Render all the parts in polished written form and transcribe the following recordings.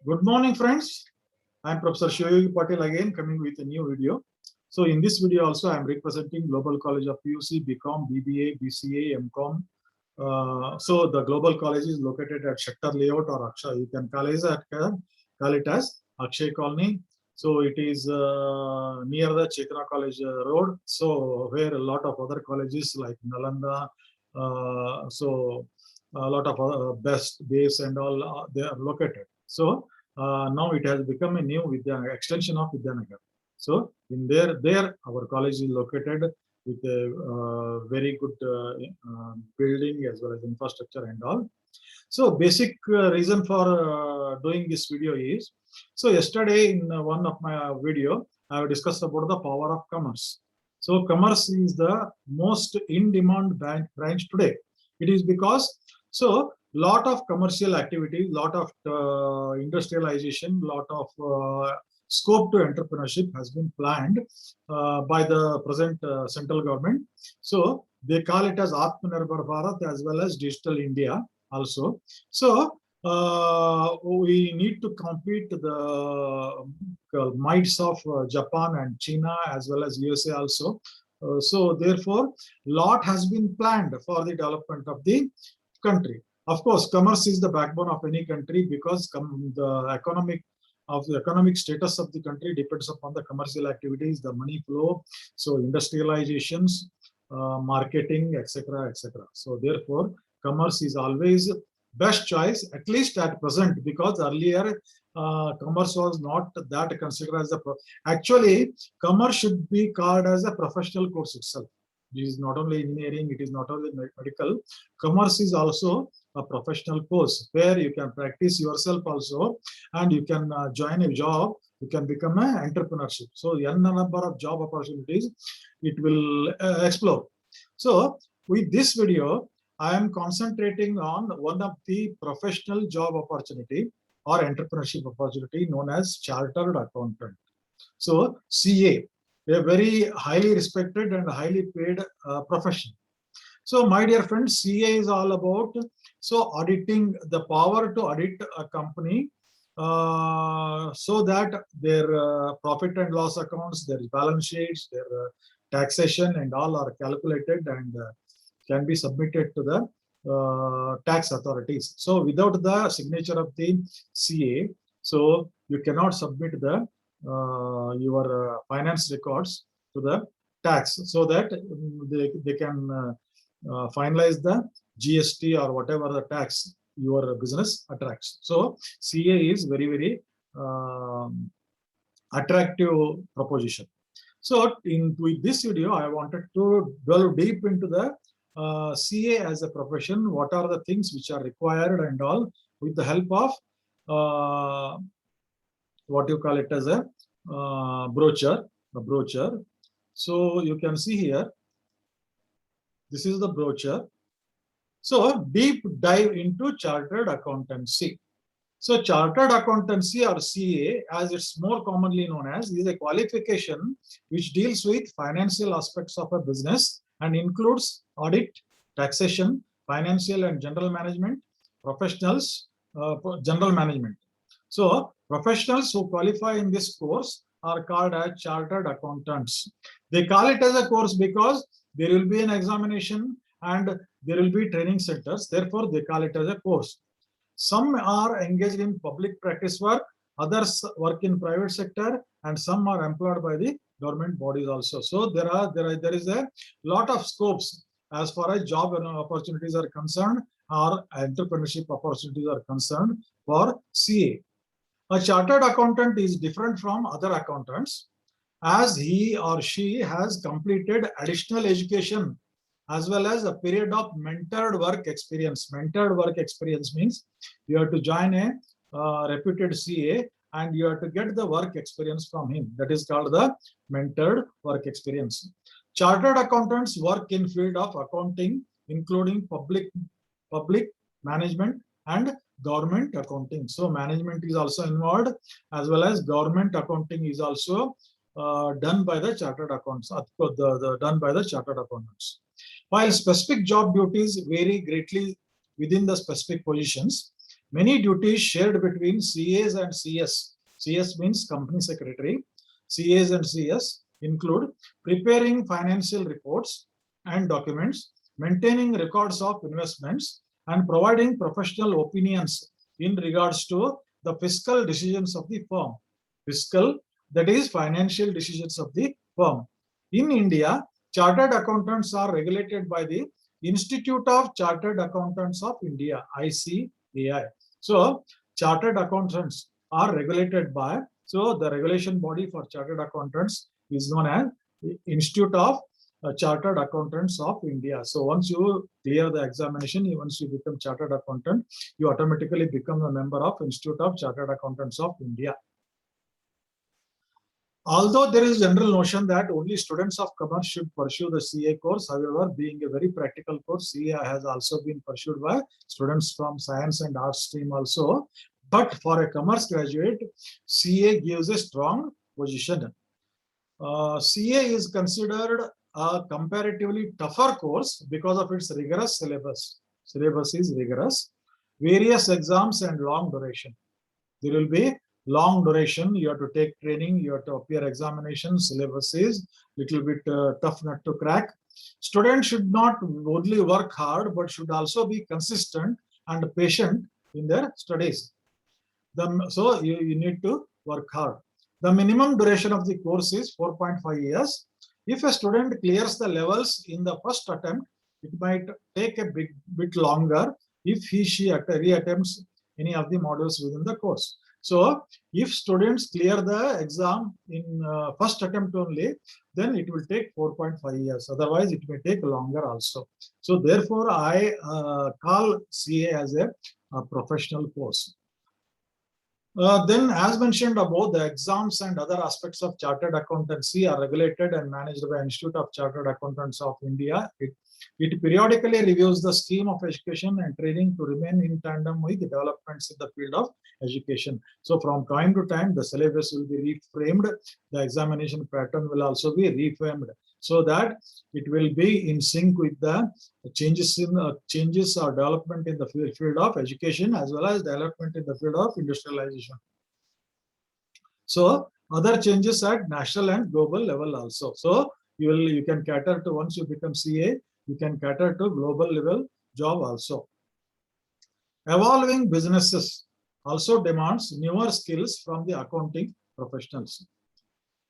Good morning, friends. I am Professor Shoyogi Patel again coming with a new video. So in this video also I am representing Global College of PUC, BCom, BBA, BCA, MCom. So the Global College is located at Shakhtar Layout or Akshay. You can call it as Akshay Colony. So it is near the Chetna College Road. So where a lot of other colleges like Nalanda, so a lot of best base and all they are located. So now it has become a new extension of Vidyanagar. So in there our college is located with a very good building as well as infrastructure and all. So basic reason for doing this video is, so yesterday in one of my video, I have discussed about the power of commerce. So commerce is the most in-demand branch today. It is because, so lot of commercial activities, lot of industrialization, lot of scope to entrepreneurship has been planned by the present central government. So they call it as Atmanirbhar Bharat as well as Digital India also. So we need to compete the mites of Japan and China as well as USA also. So therefore, lot has been planned for the development of the country. Of course, commerce is the backbone of any country because the economic status of the country depends upon the commercial activities, the money flow, so industrializations, marketing, etc., etc. So therefore, commerce is always best choice, at least at present, because earlier commerce was not that considered as actually commerce should be called as a professional course itself. It is not only engineering, it is not only medical. Commerce is also a professional course where you can practice yourself also, and you can join a job, you can become an entrepreneurship. So n number of job opportunities it will explore. So with this video, I am concentrating on one of the professional job opportunity or entrepreneurship opportunity known as chartered accountant. So CA, a very highly respected and highly paid profession. So my dear friends, CA is all about auditing, the power to audit a company so that their profit and loss accounts, their balance sheets, their taxation and all are calculated and can be submitted to the tax authorities. So without the signature of the CA, so you cannot submit the your finance records to the tax, so that they can finalize the GST or whatever the tax your business attracts. So CA is very attractive proposition. So with this video, I wanted to delve deep into the CA as a profession. What are the things which are required and all, with the help of what you call it as a brochure. So you can see here, this is the brochure. So deep dive into chartered accountancy. So chartered accountancy or CA, as it's more commonly known as, is a qualification which deals with financial aspects of a business and includes audit, taxation, financial and general management, professionals, general management. So professionals who qualify in this course are called as chartered accountants. They call it as a course because there will be an examination and there will be training centers. Therefore, they call it as a course. Some are engaged in public practice work, others work in private sector, and some are employed by the government bodies also. So there is a lot of scopes as far as job opportunities are concerned or entrepreneurship opportunities are concerned for CA. A chartered accountant is different from other accountants as he or she has completed additional education as well as a period of mentored work experience. Mentored work experience means you have to join a reputed CA and you have to get the work experience from him. That is called the mentored work experience. Chartered accountants work in field of accounting, including public management and government accounting. So management is also involved as well as government accounting is also done by the chartered accountants, done by the chartered accountants. While specific job duties vary greatly within the specific positions, Many duties shared between CAs and CS. CS means company secretary. CAs and CS include preparing financial reports and documents, maintaining records of investments, and providing professional opinions in regards to the fiscal decisions of the firm. Fiscal, that is financial decisions of the firm. In India, chartered accountants are regulated by the Institute of Chartered Accountants of India, ICAI. So, chartered accountants are regulated by, so the regulation body for chartered accountants is known as Institute of Chartered Accountants of India. So once you clear the examination, once you become chartered accountant, you automatically become a member of Institute of Chartered Accountants of India. Although there is general notion that only students of commerce should pursue the CA course, however, being a very practical course, CA has also been pursued by students from science and arts stream also. But for a commerce graduate, CA gives a strong position. CA is considered a comparatively tougher course because of its rigorous syllabus. Syllabus is rigorous, various exams and long duration. There will be long duration, you have to take training, you have to appear examinations, syllabus is little bit tough nut to crack. Students should not only work hard, but should also be consistent and patient in their studies. So you need to work hard. The minimum duration of the course is 4.5 years. If a student clears the levels in the first attempt, it might take a bit longer if she reattempts any of the modules within the course. So if students clear the exam in first attempt only, then it will take 4.5 years. Otherwise, it may take longer also. So therefore, I call CA as a professional course. Then, as mentioned above, the exams and other aspects of chartered accountancy are regulated and managed by Institute of Chartered Accountants of India. It periodically reviews the scheme of education and training to remain in tandem with the developments in the field of education. So, from time to time, the syllabus will be reframed. The examination pattern will also be reframed, so that it will be in sync with the changes or development in the field of education, as well as development in the field of industrialization. So other changes at national and global level also. So you can cater to, once you become CA, you can cater to global level job also. Evolving businesses also demands newer skills from the accounting professionals.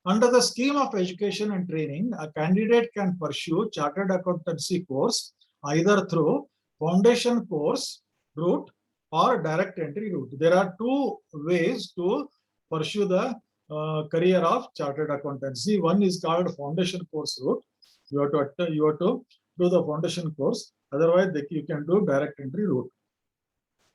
Under the scheme of education and training, a candidate can pursue chartered accountancy course either through foundation course route or direct entry route. There are two ways to pursue the career of chartered accountancy. One is called foundation course route. You have to do the foundation course. Otherwise, you can do direct entry route.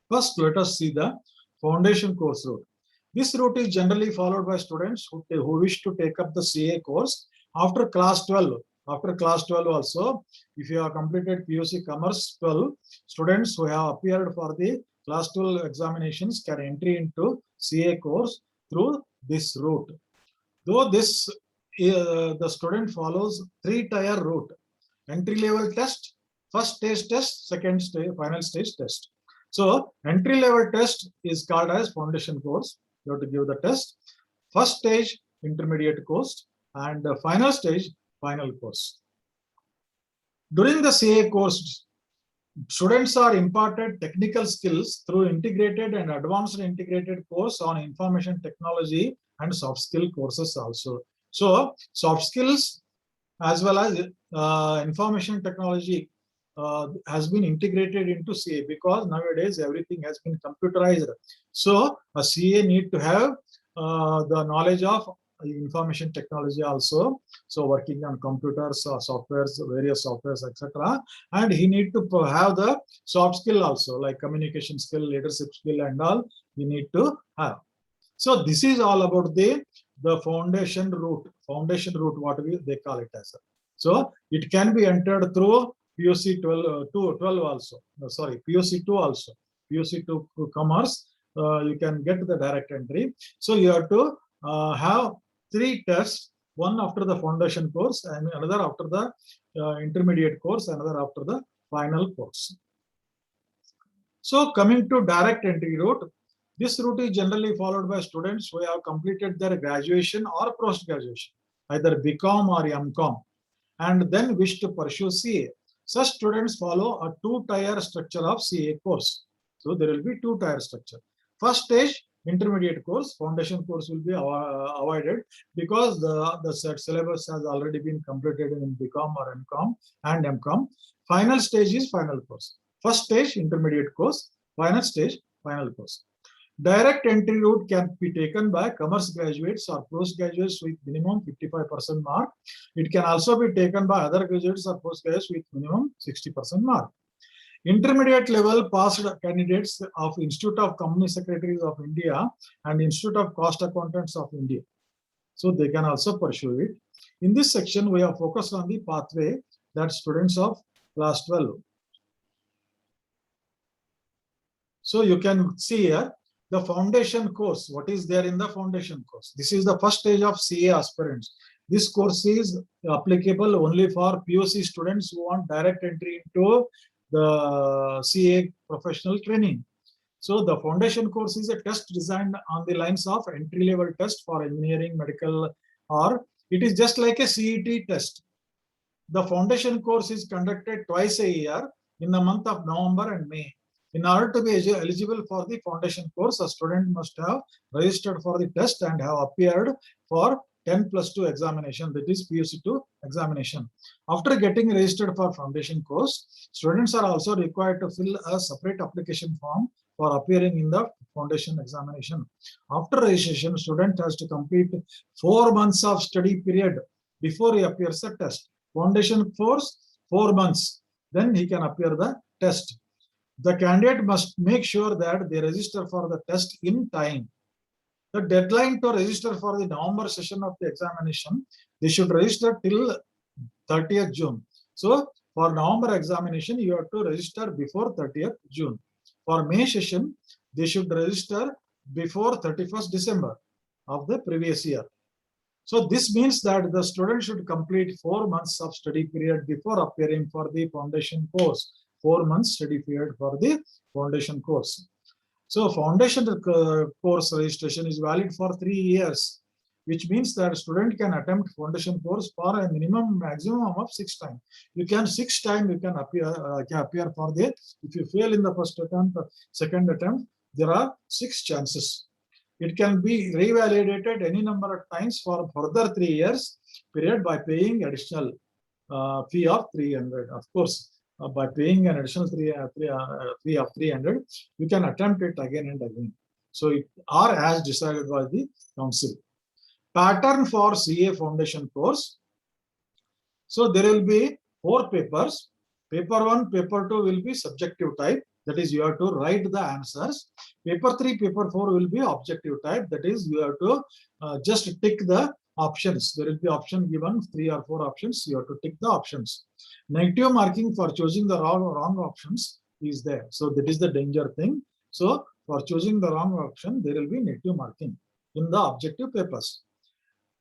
First, let us see the foundation course route. This route is generally followed by students who wish to take up the CA course after class 12. After class 12 also, if you have completed PUC Commerce 12, students who have appeared for the class 12 examinations can enter into CA course through this route. Though this, the student follows 3-tier route: entry level test, first stage test, second stage, final stage test. So entry level test is called as foundation course. You have to give the test. First stage, intermediate course, and the final stage, final course. During the CA course, students are imparted technical skills through integrated and advanced integrated course on information technology and soft skill courses also. So soft skills as well as information technology has been integrated into CA, because nowadays everything has been computerized. So a CA need to have the knowledge of information technology also. So working on computers, softwares, various softwares, etc. And he need to have the soft skill also, like communication skill, leadership skill, and all he need to have. So this is all about the foundation route. Foundation route, what they call it as. So it can be entered through PUC 12 also. Sorry, PUC 2 also. PUC 2 commerce. You can get the direct entry. So you have to have 3 tests: one after the foundation course, and another after the intermediate course, another after the final course. So coming to direct entry route, this route is generally followed by students who have completed their graduation or post-graduation, either BCom or MCom, and then wish to pursue CA. Such students follow a two-tier structure of CA course. So there will be two-tier structure. First stage, intermediate course, foundation course will be avoided because the syllabus has already been completed in BCom or MCom and MCom. Final stage is final course. First stage, intermediate course. Final stage, final course. Direct entry route can be taken by commerce graduates or postgraduates with minimum 55% mark. It can also be taken by other graduates or postgraduates with minimum 60% mark. Intermediate level passed candidates of Institute of Company Secretaries of India and Institute of Cost Accountants of India. So they can also pursue it. In this section, we have focused on the pathway that students of class 12. So you can see here the foundation course. What is there in the foundation course? This is the first stage of CA aspirants. This course is applicable only for POC students who want direct entry into the CA professional training. So the foundation course is a test designed on the lines of entry-level test for engineering, medical, or it is just like a CET test. The foundation course is conducted twice a year in the month of November and May. In order to be eligible for the foundation course, a student must have registered for the test and have appeared for 10+2 examination, that is PUC2 examination. After getting registered for foundation course, students are also required to fill a separate application form for appearing in the foundation examination. After registration, student has to complete 4 months of study period before he appears the test. Foundation course, 4 months, then he can appear the test. The candidate must make sure that they register for the test in time. The deadline to register for the November session of the examination, they should register till 30th June. So for November examination, you have to register before 30th June. For May session, they should register before 31st December of the previous year. So this means that the student should complete 4 months of study period before appearing for the foundation course. 4 months study period for the foundation course. So foundation course registration is valid for 3 years, which means that student can attempt foundation course for a maximum of 6 times. You can 6 times you can appear for the, if you fail in the first attempt, second attempt, there are 6 chances. It can be revalidated any number of times for further 3 years period by paying additional fee of 300. Of course, by paying an additional fee of 300, you can attempt it again and again. So it are as decided by the council. Pattern for CA foundation course. So there will be 4 papers. Paper 1, paper 2 will be subjective type. That is, you have to write the answers. Paper 3, paper 4 will be objective type. That is, you have to just tick the options. There will be option given, 3 or 4 options. You have to tick the options. Negative marking for choosing the wrong options is there. So that is the danger thing. So for choosing the wrong option, there will be negative marking in the objective papers.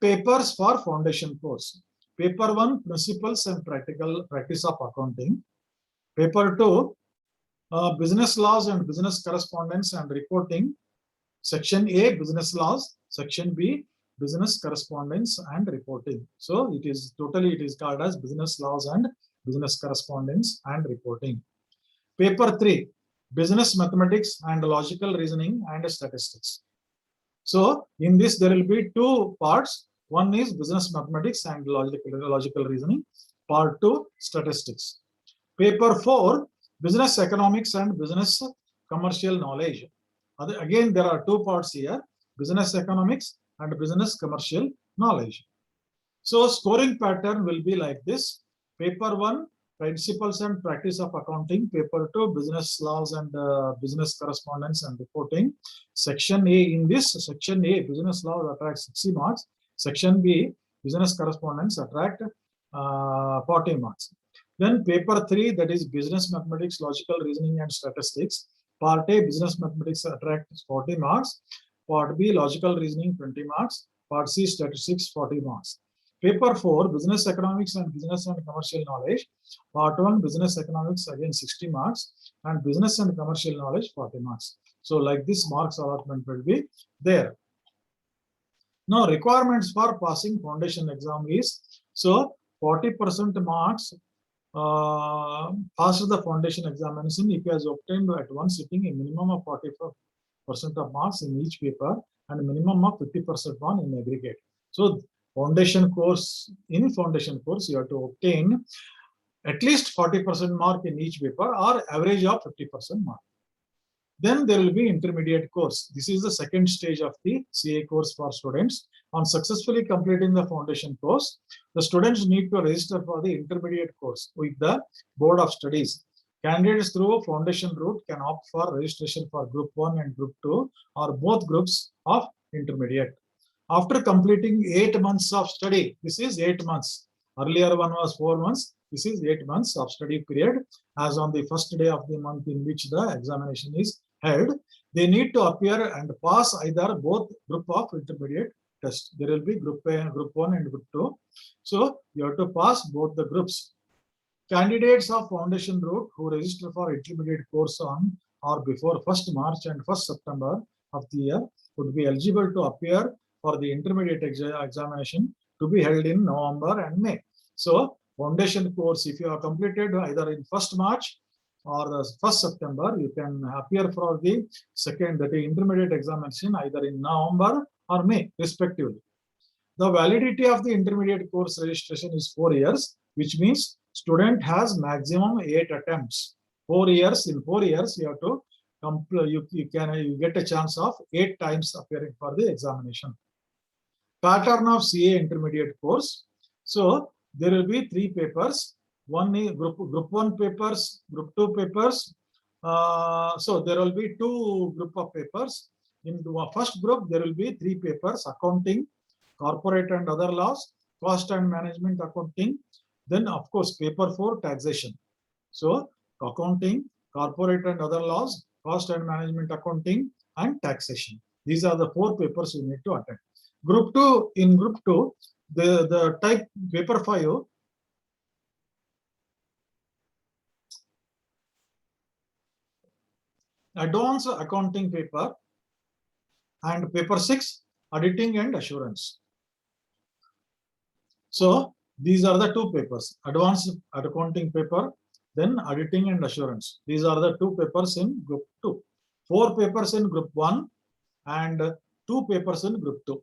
Papers for foundation course. Paper 1, principles and practice of accounting. Paper 2, business laws and business correspondence and reporting. Section A, business laws. Section B, business correspondence and reporting. So it is called as business laws and business correspondence and reporting. Paper 3, business mathematics and logical reasoning and statistics. So in this there will be 2 parts. One is business mathematics and logical reasoning. Part 2, statistics. Paper 4, business economics and business commercial knowledge. Again, there are 2 parts here, business economics and business commercial knowledge. So scoring pattern will be like this. Paper 1, principles and practice of accounting. Paper 2, business laws and business correspondence and reporting. Section A, in this section A, business laws attracts 60 marks. Section B, business correspondence attract 40 marks. Then paper 3, that is business mathematics, logical reasoning and statistics. Part A, business mathematics attracts 40 marks. Part B, logical reasoning 20 marks. Part C, statistics 40 marks. Paper 4, Business Economics and Business and Commercial Knowledge. Part 1, Business Economics, again 60 marks, and Business and Commercial Knowledge, 40 marks. So like this, marks allotment will be there. Now, requirements for passing foundation exam is, so 40% marks pass the foundation examination if he has obtained at one sitting a minimum of 45% of marks in each paper and a minimum of 50% one in aggregate. So foundation course, in foundation course, you have to obtain at least 40% mark in each paper or average of 50% mark. Then there will be intermediate course. This is the second stage of the CA course for students. On successfully completing the foundation course, the students need to register for the intermediate course with the Board of Studies. Candidates through foundation route can opt for registration for Group 1 and Group 2 or both groups of intermediate. After completing 8 months of study, this is 8 months. Earlier one was 4 months. This is 8 months of study period. As on the first day of the month in which the examination is held, they need to appear and pass either both group of intermediate tests. There will be Group A, Group 1 and Group 2. So you have to pass both the groups. Candidates of foundation route who register for intermediate course on or before 1st March and 1st September of the year would be eligible to appear for the intermediate examination to be held in November and May. So foundation course, if you have completed either in 1st March or 1st September, you can appear for the second, that is intermediate examination either in November or May respectively. The validity of the intermediate course registration is 4 years, which means student has maximum 8 attempts. 4 years, in 4 years you have to you get a chance of 8 times appearing for the examination. Pattern of CA intermediate course. So there will be 3 papers. One is group 1 papers, Group 2 papers. So there will be 2 group of papers. In the first group, there will be 3 papers: accounting, corporate and other laws, cost and management accounting. Then of course, paper 4, taxation. So accounting, corporate and other laws, cost and management accounting, and taxation. These are the 4 papers you need to attend. Group 2, in Group 2, the type paper 5, advanced accounting paper, and paper 6, auditing and assurance. So these are the 2 papers: advanced accounting paper, then auditing and assurance. These are the 2 papers in Group 2. 4 papers in Group 1 and 2 papers in Group 2.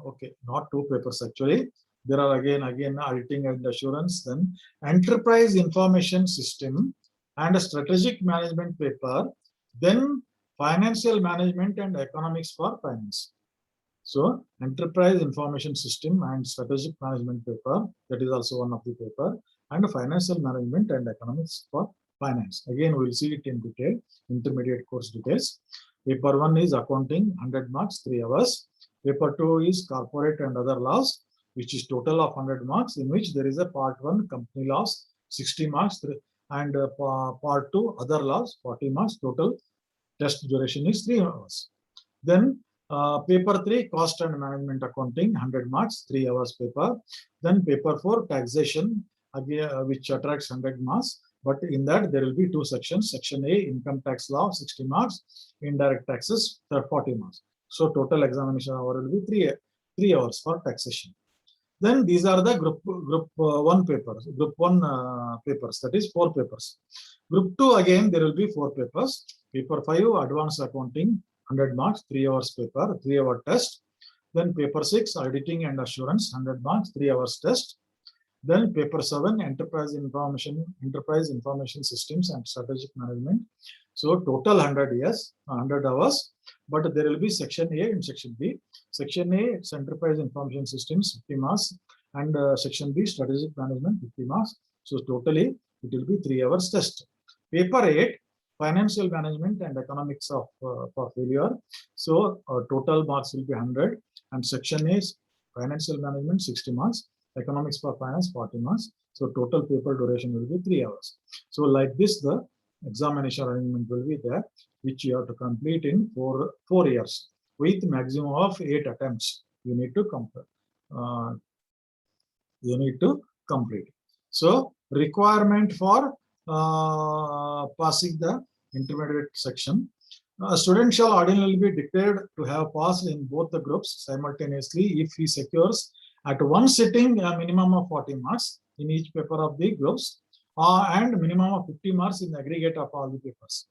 Okay, not 2 papers actually. There are again auditing and assurance, then enterprise information system and a strategic management paper, then financial management and economics for finance. So enterprise information system and strategic management paper, that is also one of the paper, and financial management and economics for finance. Again, we will see it in detail, intermediate course details. Paper 1 is accounting, 100 marks, 3 hours. Paper 2 is corporate and other laws, which is total of 100 marks, in which there is a part 1 company laws, 60 marks, and part 2 other laws, 40 marks. Total test duration is 3 hours. Then paper 3, cost and management accounting, 100 marks, 3 hours paper. Then paper 4, taxation, again, which attracts 100 marks. But in that, there will be 2 sections. Section A, income tax law, 60 marks. Indirect taxes, 40 marks. So total examination hour will be 3 hours for taxation. Then these are the group 1 papers. Group 1 papers, that is 4 papers. Group 2, again, there will be 4 papers. Paper 5, advanced accounting, 100 marks, 3 hours paper, 3-hour test. Then paper 6, auditing and assurance, 100 marks, 3 hours test. Then paper 7, enterprise information systems and strategic management. So total 100 years, 100 hours, but there will be section A and section B. Section A, it's enterprise information systems, 50 marks, and section B, strategic management, 50 marks. So totally it will be 3 hours test. Paper 8, financial management and economics of for failure. So total marks will be 100, and section A is financial management, 60 marks. Economics for finance, 40 marks. So total paper duration will be 3 hours. So like this, the examination arrangement will be there, which you have to complete in 4 years. with maximum of 8 attempts. You need to complete. So requirement for passing the intermediate section. A student shall ordinarily be declared to have passed in both the groups simultaneously if he secures at one sitting a minimum of 40 marks in each paper of the groups and minimum of 50 marks in the aggregate of all the papers.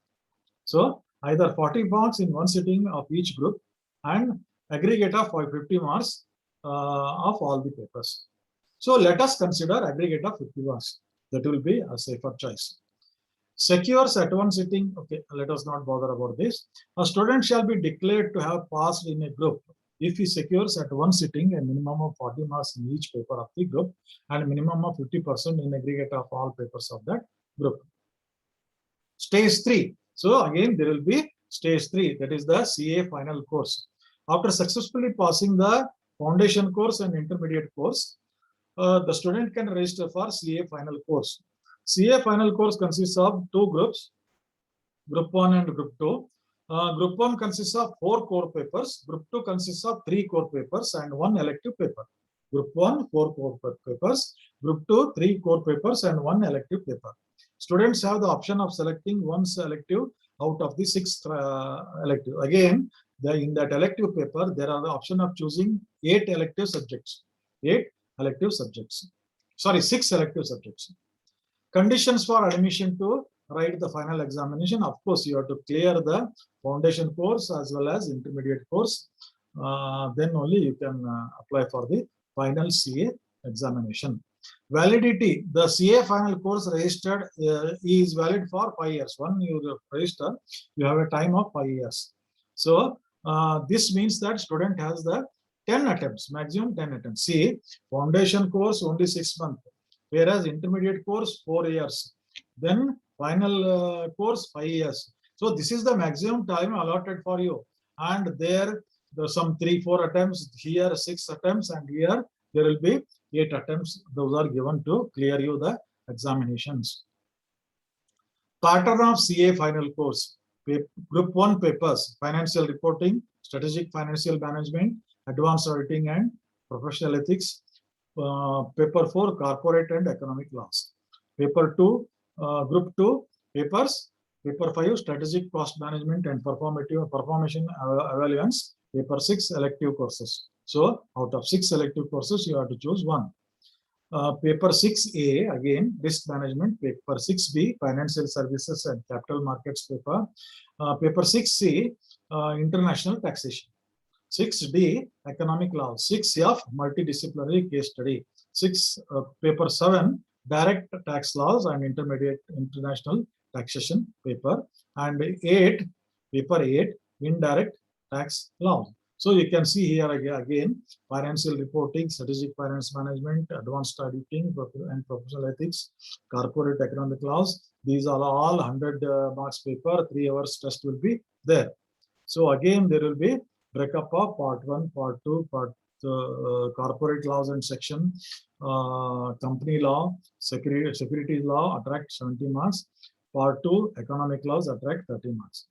So either 40 marks in one sitting of each group and aggregate of 50 marks of all the papers. So let us consider aggregate of 50 marks. That will be a safer choice. Secures at one sitting, okay, let us not bother about this. A student shall be declared to have passed in a group if he secures at one sitting a minimum of 40 marks in each paper of the group and minimum of 50% in aggregate of all papers of that group. Stage 3. So again, there will be stage 3, that is the CA final course. After successfully passing the foundation course and intermediate course, the student can register for CA final course. CA final course consists of two groups, Group 1 and Group 2. Group 1 consists of 4 core papers. Group 2 consists of 3 core papers and 1 elective paper. Group 1, 4 core papers. Group 2, 3 core papers and 1 elective paper. Students have the option of selecting one elective out of the 6 elective. Again, in that elective paper, there are the option of choosing 8 elective subjects. 8 elective subjects. Sorry, 6 elective subjects. Conditions for admission to write the final examination. Of course, you have to clear the foundation course as well as intermediate course. Then only you can apply for the final CA examination. Validity, the CA final course registered is valid for 5 years. When you register, you have a time of 5 years. So this means that student has the 10 attempts, maximum 10 attempts. See, foundation course only 6 months, whereas intermediate course 4 years. Then final course 5 years. So this is the maximum time allotted for you. And there some 3-4 attempts, here 6 attempts, and here there will be 8 attempts. Those are given to clear you the examinations. Pattern of CA final course. Group 1 papers, financial reporting, strategic financial management, advanced auditing and professional ethics. Paper 4, corporate and economic laws. Paper 2, Group 2 papers. Paper 5, strategic cost management and performance evaluations. Paper 6, elective courses. So out of 6 elective courses, you have to choose one. Paper 6A, again, risk management. Paper 6B, financial services and capital markets paper. Paper 6C, international taxation. 6D, economic law. 6F, multidisciplinary case study. Paper 7, direct tax laws and international taxation paper. And paper 8, indirect tax laws. So you can see here again, financial reporting, strategic finance management, advanced auditing and professional ethics, corporate economic laws. These are all 100 marks paper, 3 hours test will be there. So again, there will be breakup of part 1, part 2, part corporate laws and section, company law, securities law attract 70 marks. Part 2, economic laws attract 30 marks.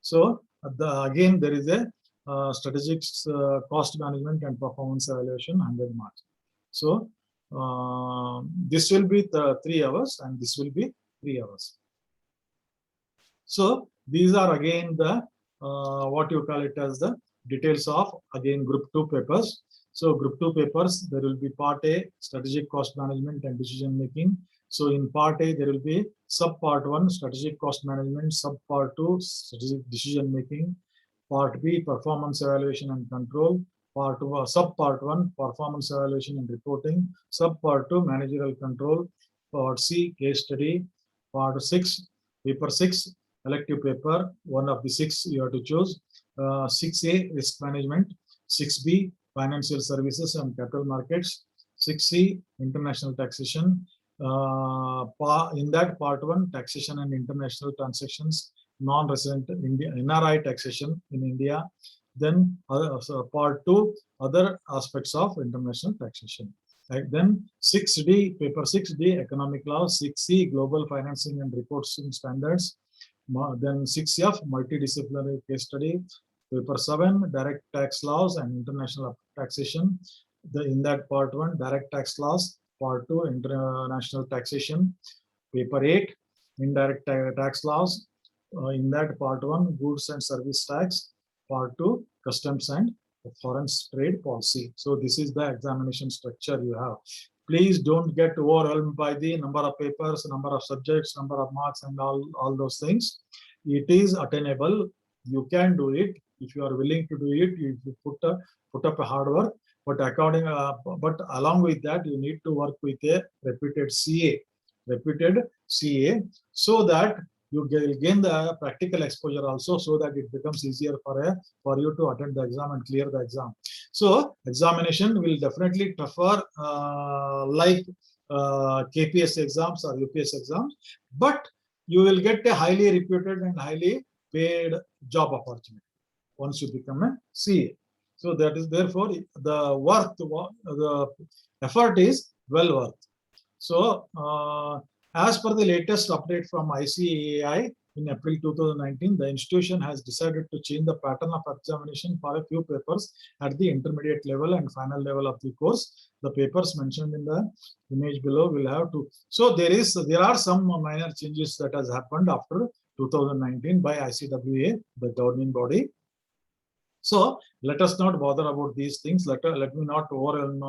So again, there is a strategic cost management and performance evaluation 100 marks. So this will be 3 hours and this will be 3 hours. So these are again the what you call it as the details of again group 2 papers. So group 2 papers, there will be part A, strategic cost management and decision making. So in part A, there will be sub part 1, strategic cost management, sub part 2, strategic decision making, part B, performance evaluation and control, part 2, sub part 1, performance evaluation and reporting, sub part 2, managerial control, part C, case study, part 6, paper 6, elective paper, one of the 6 you have to choose, 6A, risk management, 6B, financial services and capital markets, 6C, international taxation. In that part 1, taxation and international transactions, non-resident India, NRI taxation in India. Then part 2, other aspects of international taxation. Right. Then 6D, paper 6D, economic law, 6C, global financing and reporting standards. Then 6F, multidisciplinary case study. Paper 7, direct tax laws and international taxation. In that part 1, direct tax laws. Part 2, international taxation. Paper 8, indirect tax laws. In that part 1, goods and service tax. Part 2, customs and foreign trade policy. So this is the examination structure you have. Please don't get overwhelmed by the number of papers, number of subjects, number of marks, and all those things. It is attainable. You can do it if you are willing to do it. You put up a hard work. But but along with that, you need to work with a repeated CA, so that you gain the practical exposure also, so that it becomes easier for you to attend the exam and clear the exam. So examination will definitely tougher like KPS exams or UPS exams, but you will get a highly reputed and highly paid job opportunity once you become a CA. So that is therefore the effort is well worth. So as per the latest update from ICAI in April 2019, the institution has decided to change the pattern of examination for a few papers at the intermediate level and final level of the course. The papers mentioned in the image below will have to. So there are some minor changes that has happened after 2019 by ICWA, the governing body. So let us not bother about these things. Let me not overwhelm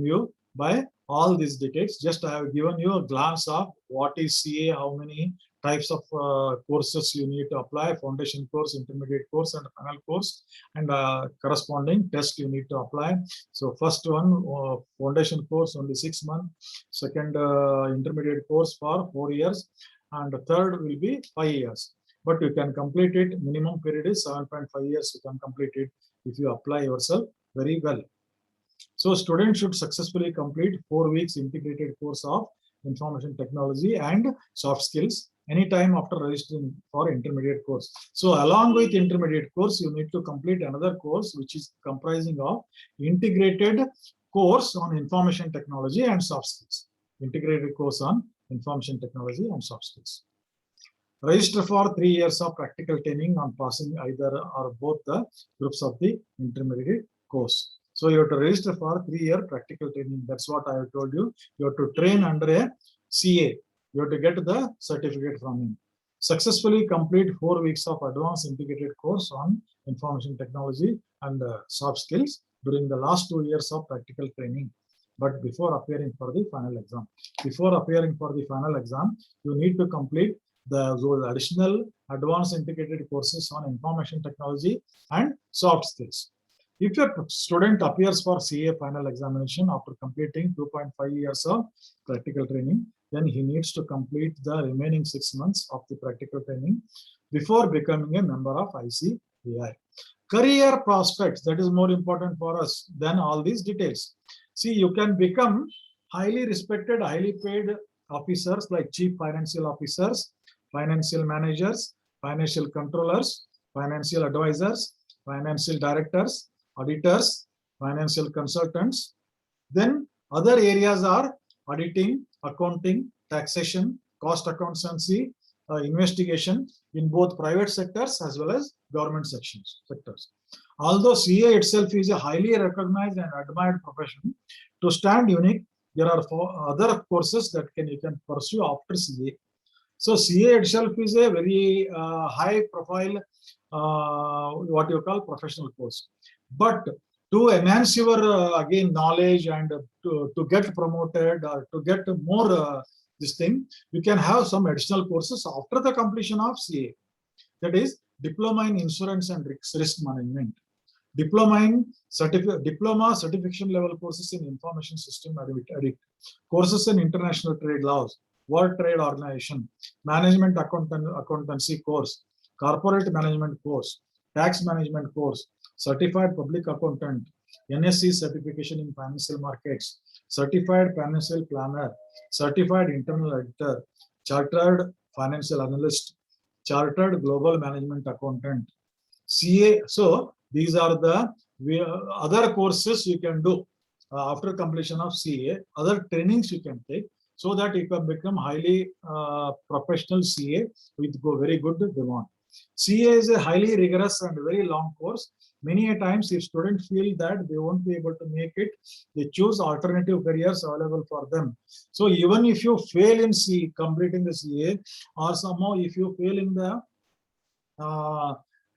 you by all these details. Just I have given you a glance of what is CA, how many types of courses you need to apply, foundation course, intermediate course, and final course, and corresponding test you need to apply. So first one, foundation course, only 6 months. Second, intermediate course for 4 years. And the third will be 5 years. But you can complete it. Minimum period is 7.5 years. You can complete it if you apply yourself very well. So students should successfully complete 4 weeks integrated course of information technology and soft skills anytime after registering for intermediate course. So along with intermediate course, you need to complete another course which is comprising of integrated course on information technology and soft skills. Integrated course on information technology and soft skills. Register for 3 years of practical training on passing either or both the groups of the intermediate course. So you have to register for 3-year practical training. That's what I have told you. You have to train under a CA. You have to get the certificate from him. Successfully complete 4 weeks of advanced integrated course on information technology and soft skills during the last 2 years of practical training. But before appearing for the final exam. Before appearing for the final exam, you need to complete those additional advanced integrated courses on information technology and soft skills. If a student appears for CA final examination after completing 2.5 years of practical training, then he needs to complete the remaining 6 months of the practical training before becoming a member of ICAI. Career prospects, that is more important for us than all these details. See, you can become highly respected, highly paid officers like chief financial officers, financial managers, financial controllers, financial advisors, financial directors, auditors, financial consultants. Then other areas are auditing, accounting, taxation, cost accountancy, investigation in both private sectors as well as government sectors. Although CA itself is a highly recognized and admired profession, to stand unique, there are other courses that you can pursue after CA. So CA itself is a very high profile, what you call professional course. But to enhance your again knowledge and to get promoted or to get more this thing, you can have some additional courses after the completion of CA. That is diploma in insurance and risk management, diploma certification level courses in information system audit, courses in international trade laws, World Trade Organization, management accountancy course, corporate management course, tax management course, certified public accountant, NSC certification in financial markets, certified financial planner, certified internal auditor, chartered financial analyst, chartered global management accountant, CA. So these are the other courses you can do after completion of CA, other trainings you can take, so that you can become highly professional CA with very good demand. CA is a highly rigorous and very long course. Many a times, if students feel that they won't be able to make it, they choose alternative careers available for them. So even if you fail in completing the CA, or somehow if you fail in the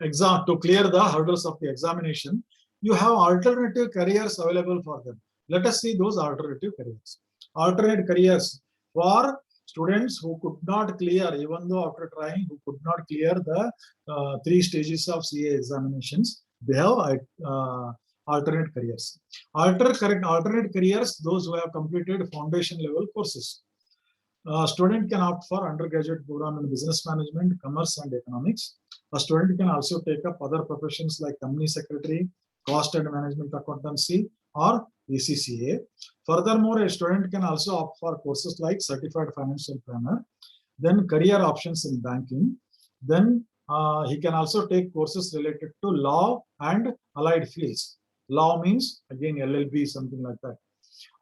exam to clear the hurdles of the examination, you have alternative careers available for them. Let us see those alternative careers. Alternate careers for students who could not clear, even though after trying, who could not clear the 3 stages of CA examinations, they have alternate careers. Alternate careers, those who have completed foundation level courses. Student can opt for undergraduate program in business management, commerce, and economics. A student can also take up other professions like company secretary, cost and management accountancy, or ACCA. Furthermore, a student can also opt for courses like certified financial planner, then career options in banking. Then he can also take courses related to law and allied fields. Law means again LLB, something like that.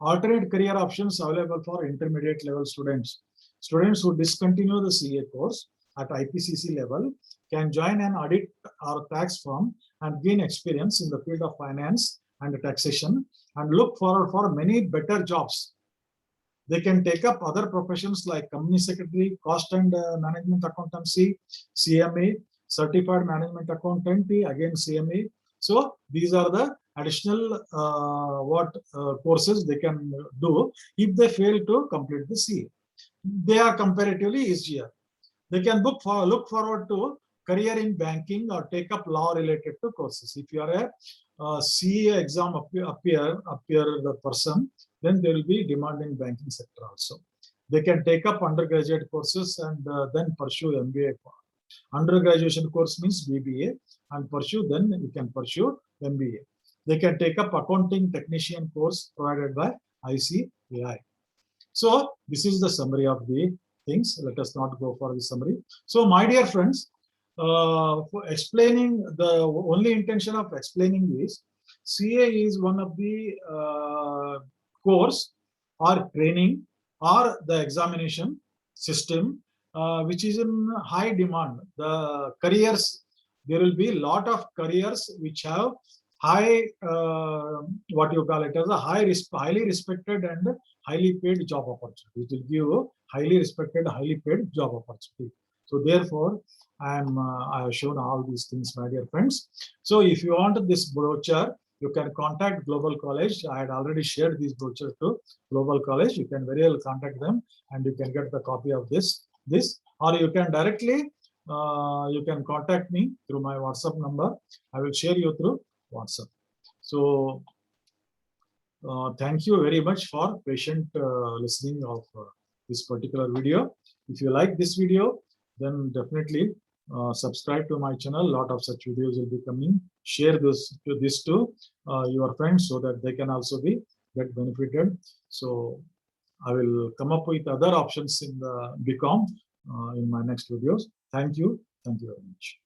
Alternate career options available for intermediate level students. Students who discontinue the CA course at IPCC level can join an audit or tax firm and gain experience in the field of finance and taxation and look forward for many better jobs. They can take up other professions like company secretary, cost and management accountancy, CMA, certified management accountancy, again CMA. So these are the additional courses they can do if they fail to complete the CA. They are comparatively easier. They can look forward to career in banking or take up law related to courses. If you are a CA exam appear the person, then there will be demand in banking sector also. They can take up undergraduate courses and then pursue MBA. Undergraduation course means BBA and then you can pursue MBA. They can take up accounting technician course provided by ICAI. So this is the summary of the things. Let us not go for the summary. So my dear friends, for explaining, the only intention of explaining this, CA is one of the course or training or the examination system which is in high demand. The careers, there will be a lot of careers which have high, what you call it as a highly respected and highly paid job opportunity. It will give highly respected, highly paid job opportunity. So therefore, I have shown all these things, my dear friends. So if you want this brochure, you can contact Global College. I had already shared this brochure to Global College. You can very well contact them and you can get the copy of this, or you can directly, you can contact me through my WhatsApp number. I will share you through WhatsApp. So thank you very much for patient listening of this particular video. If you like this video, then definitely subscribe to my channel. A lot of such videos will be coming. Share this to your friends so that they can also get benefited. So I will come up with other options in the BCom in my next videos. Thank you. Thank you very much.